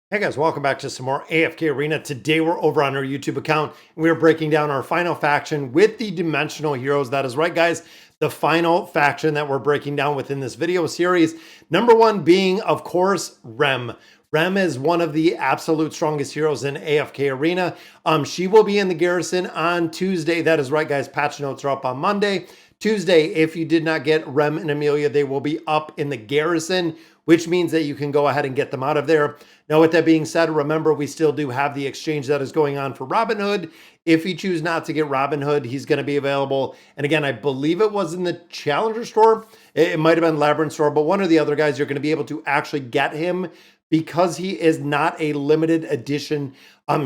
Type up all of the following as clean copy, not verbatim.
Hey guys, welcome back to some more AFK Arena. Today we're over on our YouTube account and we're breaking down our final faction with the dimensional heroes. That is right, guys. The final faction that we're breaking down within this video series. Number one being, of course, Rem. Rem is one of the absolute strongest heroes in AFK Arena. She will be in the garrison on Tuesday. That is right, guys. Patch notes are up on Monday. Tuesday, if you did not get Rem and Amelia, they will be up in the garrison, which means that you can go ahead and get them out of there. Now, with that being said, remember, we still do have the exchange that is going on for Robin Hood. If you choose not to get Robin Hood, he's going to be available. And again, I believe it was in the Challenger store. It might have been Labyrinth store, but one of the other guys, you're going to be able to actually get him because he is not a limited edition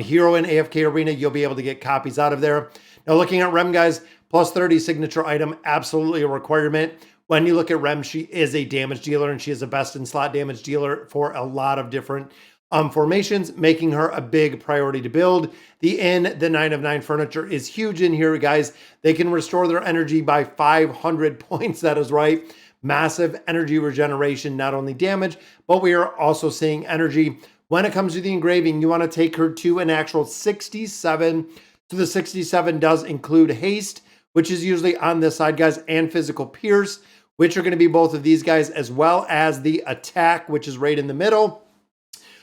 hero in AFK Arena. You'll be able to get copies out of there. Now, looking at Rem, guys, plus 30 signature item, absolutely a requirement. When you look at Rem, she is a damage dealer and she is a best in slot damage dealer for a lot of different formations, making her a big priority to build. The 9 of 9 furniture is huge in here, guys. They can restore their energy by 500 points. That is right. Massive energy regeneration, not only damage, but we are also seeing energy. When it comes to the engraving, you want to take her to an actual 67. So the 67 does include haste, which is usually on this side, guys, and physical pierce, which are going to be both of these guys, as well as the attack, which is right in the middle.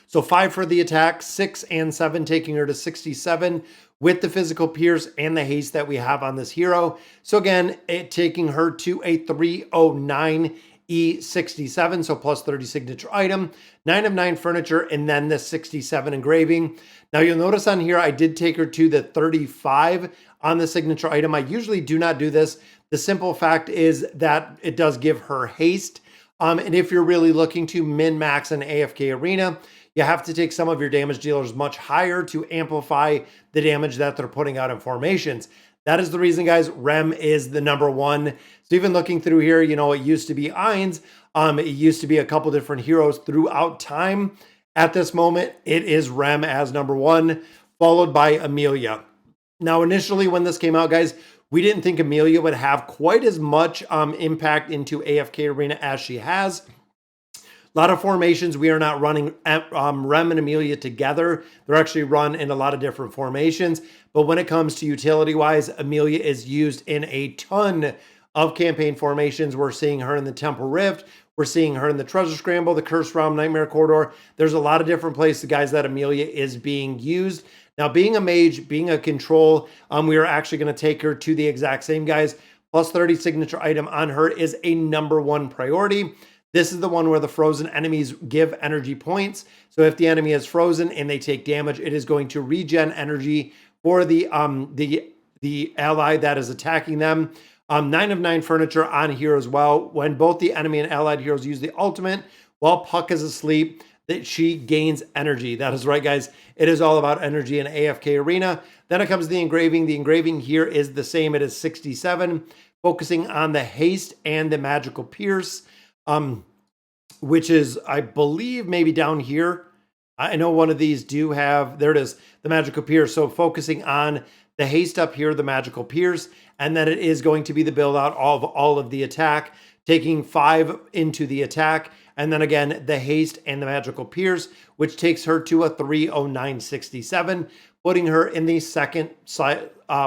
So 5 for the attack, 6 and 7, taking her to 67 with the physical pierce and the haste that we have on this hero. So again, taking her to a 309 E67, so plus 30 signature item, 9 of 9 furniture, and then the 67 engraving. Now you'll notice on here, I did take her to the 35 on the signature item. I usually do not do this. The simple fact is that it does give her haste. And if you're really looking to min-max an AFK Arena, you have to take some of your damage dealers much higher to amplify the damage that they're putting out in formations. That is the reason, guys, Rem is the number one. So even looking through here, you know, it used to be Ainz. It used to be a couple different heroes throughout time. At this moment, it is Rem as number one, followed by Amelia. Now, initially when this came out, guys, we didn't think Amelia would have quite as much impact into AFK Arena as she has. A lot of formations, we are not running Rem and Amelia together. They're actually run in a lot of different formations. But when it comes to utility-wise, Amelia is used in a ton of campaign formations. We're seeing her in the Temple Rift. We're seeing her in the Treasure Scramble, the Cursed Realm, Nightmare Corridor. There's a lot of different places, guys, that Amelia is being used. Now, being a mage, being a control, we are actually going to take her to the exact same, guys. Plus 30 signature item on her is a number one priority. This is the one where the frozen enemies give energy points. So if the enemy is frozen and they take damage, it is going to regen energy for the ally that is attacking them. 9 of 9 furniture on here as well. When both the enemy and allied heroes use the ultimate while Puck is asleep, that she gains energy. That is right, guys. It is all about energy in AFK Arena. Then it comes to the engraving. The engraving here is the same. It is 67, focusing on the haste and the magical pierce. Which is, I believe, maybe down here. I know one of these do have, there it is, the magical pierce. So focusing on the haste up here, the magical pierce, and then it is going to be the build out of all of the attack, taking 5 into the attack, and then again, the haste and the magical pierce, which takes her to a 30967, putting her in the second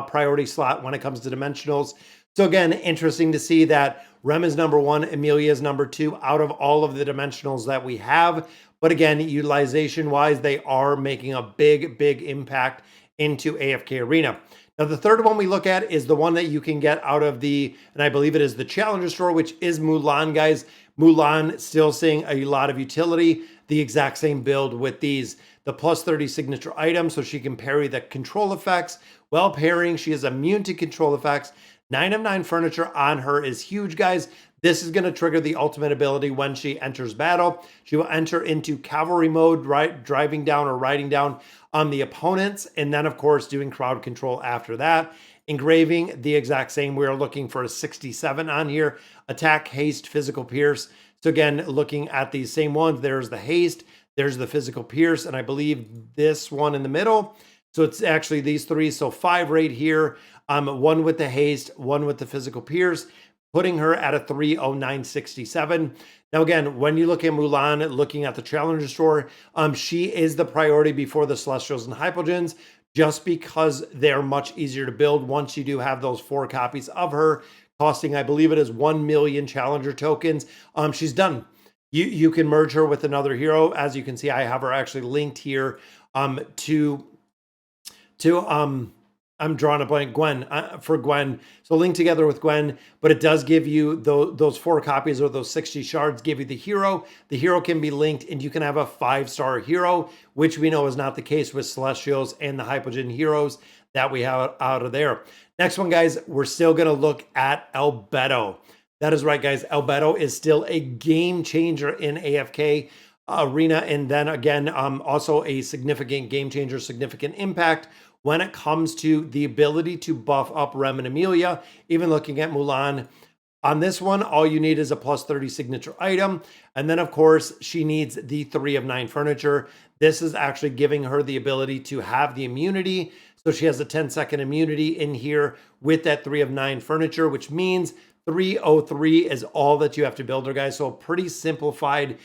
priority slot when it comes to dimensionals. So again, interesting to see that Rem is number one, Amelia is number two out of all of the dimensionals that we have. But again, utilization-wise, they are making a big, big impact into AFK Arena. Now, the third one we look at is the one that you can get out of the, and I believe it is the Challenger store, which is Mulan, guys. Mulan still seeing a lot of utility. The exact same build with these. The plus 30 signature item, so she can parry the control effects. While parrying, she is immune to control effects. 9 of 9 furniture on her is huge, guys. This is going to trigger the ultimate ability when she enters battle. She will enter into cavalry mode, right, driving down or riding down on the opponents, and then, of course, doing crowd control after that. Engraving, the exact same. We're looking for a 67 on here. Attack, haste, physical pierce. So again, looking at these same ones, there's the haste, there's the physical pierce, and I believe this one in the middle. So it's actually these three. So 5 right here. 1 with the haste, 1 with the physical pierce. putting her at a 309.67. Now, again, when you look at Mulan, looking at the Challenger store, she is the priority before the Celestials and Hypogens, just because they're much easier to build once you do have those 4 copies of her, costing, I believe it is 1 million Challenger tokens. She's done. You can merge her with another hero. As you can see, I have her actually linked here to I'm drawing a blank, Gwen, for Gwen. So link together with Gwen, but it does give you those 4 copies or those 60 shards, give you the hero. The hero can be linked and you can have a 5-star hero, which we know is not the case with Celestials and the Hypogen heroes that we have out of there. Next one, guys, we're still gonna look at Ebto. That is right, guys. Ebto is still a game changer in AFK arena. And then again, also a significant game changer, significant impact when it comes to the ability to buff up Rem and Amelia. Even looking at Mulan, on this one, all you need is a plus 30 signature item. And then, of course, she needs the 3 of 9 furniture. This is actually giving her the ability to have the immunity. So she has a 10-second immunity in here with that 3 of 9 furniture, which means 303 is all that you have to build her, guys. So a pretty simplified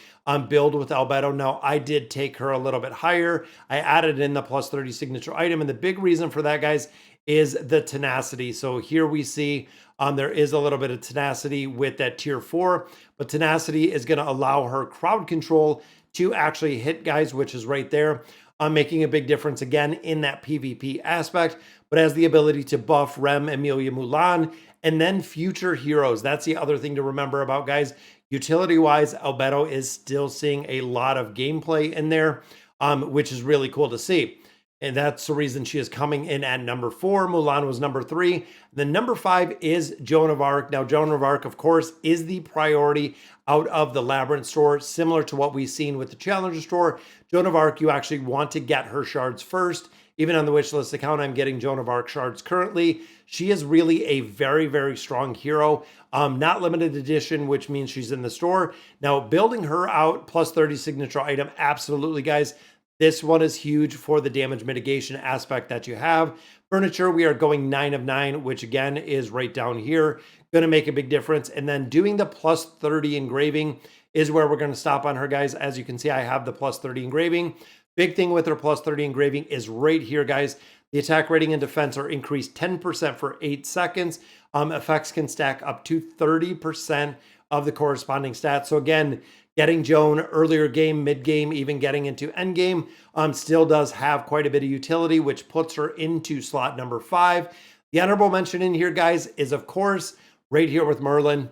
build with Ebto. Now, I did take her a little bit higher. I added in the plus 30 signature item. And the big reason for that, guys, is the tenacity. So here we see there is a little bit of tenacity with that tier 4, but tenacity is going to allow her crowd control to actually hit, guys, which is right there, making a big difference again in that PvP aspect, but has the ability to buff Rem, Amelia, Mulan, and then future heroes. That's the other thing to remember about, guys. Utility-wise, Ebto is still seeing a lot of gameplay in there, which is really cool to see. And that's the reason she is coming in at number 4. Mulan was number 3. Then number 5 is Joan of Arc. Now, Joan of Arc, of course, is the priority out of the Labyrinth store, similar to what we've seen with the Challenger store. Joan of Arc, you actually want to get her shards first. Even on the wishlist account, I'm getting Joan of Arc shards currently. She is really a very, very strong hero. Not limited edition, which means she's in the store. Now, building her out, plus 30 signature item, absolutely, guys. This one is huge for the damage mitigation aspect that you have. Furniture, we are going 9 of 9, which again is right down here. Going to make a big difference. And then doing the plus 30 engraving is where we're going to stop on her, guys. As you can see, I have the plus 30 engraving. Big thing with her plus 30 engraving is right here, guys. The attack rating and defense are increased 10% for 8 seconds. Effects can stack up to 30% of the corresponding stats. So again, getting Joan earlier game, mid game, even getting into end game, still does have quite a bit of utility, which puts her into slot number 5. The honorable mention in here, guys, is of course right here with Merlin.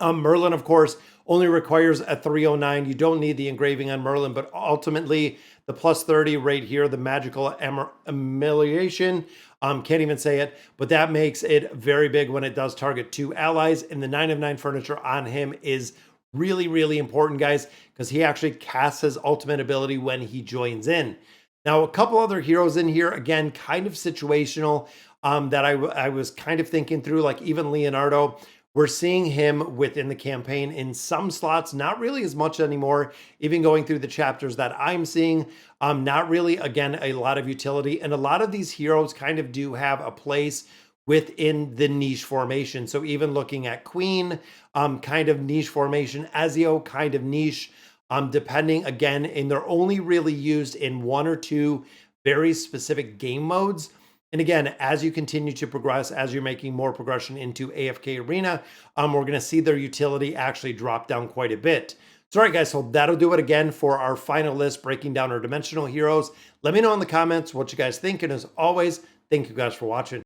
Merlin, of course, only requires a 309. You don't need the engraving on Merlin, but ultimately the plus 30 right here, the magical amelioration, can't even say it, but that makes it very big when it does target 2 allies. And the 9 of 9 furniture on him is really, really important, guys, because he actually casts his ultimate ability when he joins in. Now, a couple other heroes in here, again, kind of situational, that I was kind of thinking through, like even Leonardo. We're seeing him within the campaign in some slots, not really as much anymore, even going through the chapters that I'm seeing, not really, again, a lot of utility. And a lot of these heroes kind of do have a place within the niche formation. So even looking at Queen, kind of niche formation, Ezio, kind of niche, depending, again, and they're only really used in 1 or 2 very specific game modes. And again, as you continue to progress, as you're making more progression into AFK Arena, we're going to see their utility actually drop down quite a bit. So, all right, guys, so that'll do it again for our final list, breaking down our dimensional heroes. Let me know in the comments what you guys think. And as always, thank you guys for watching.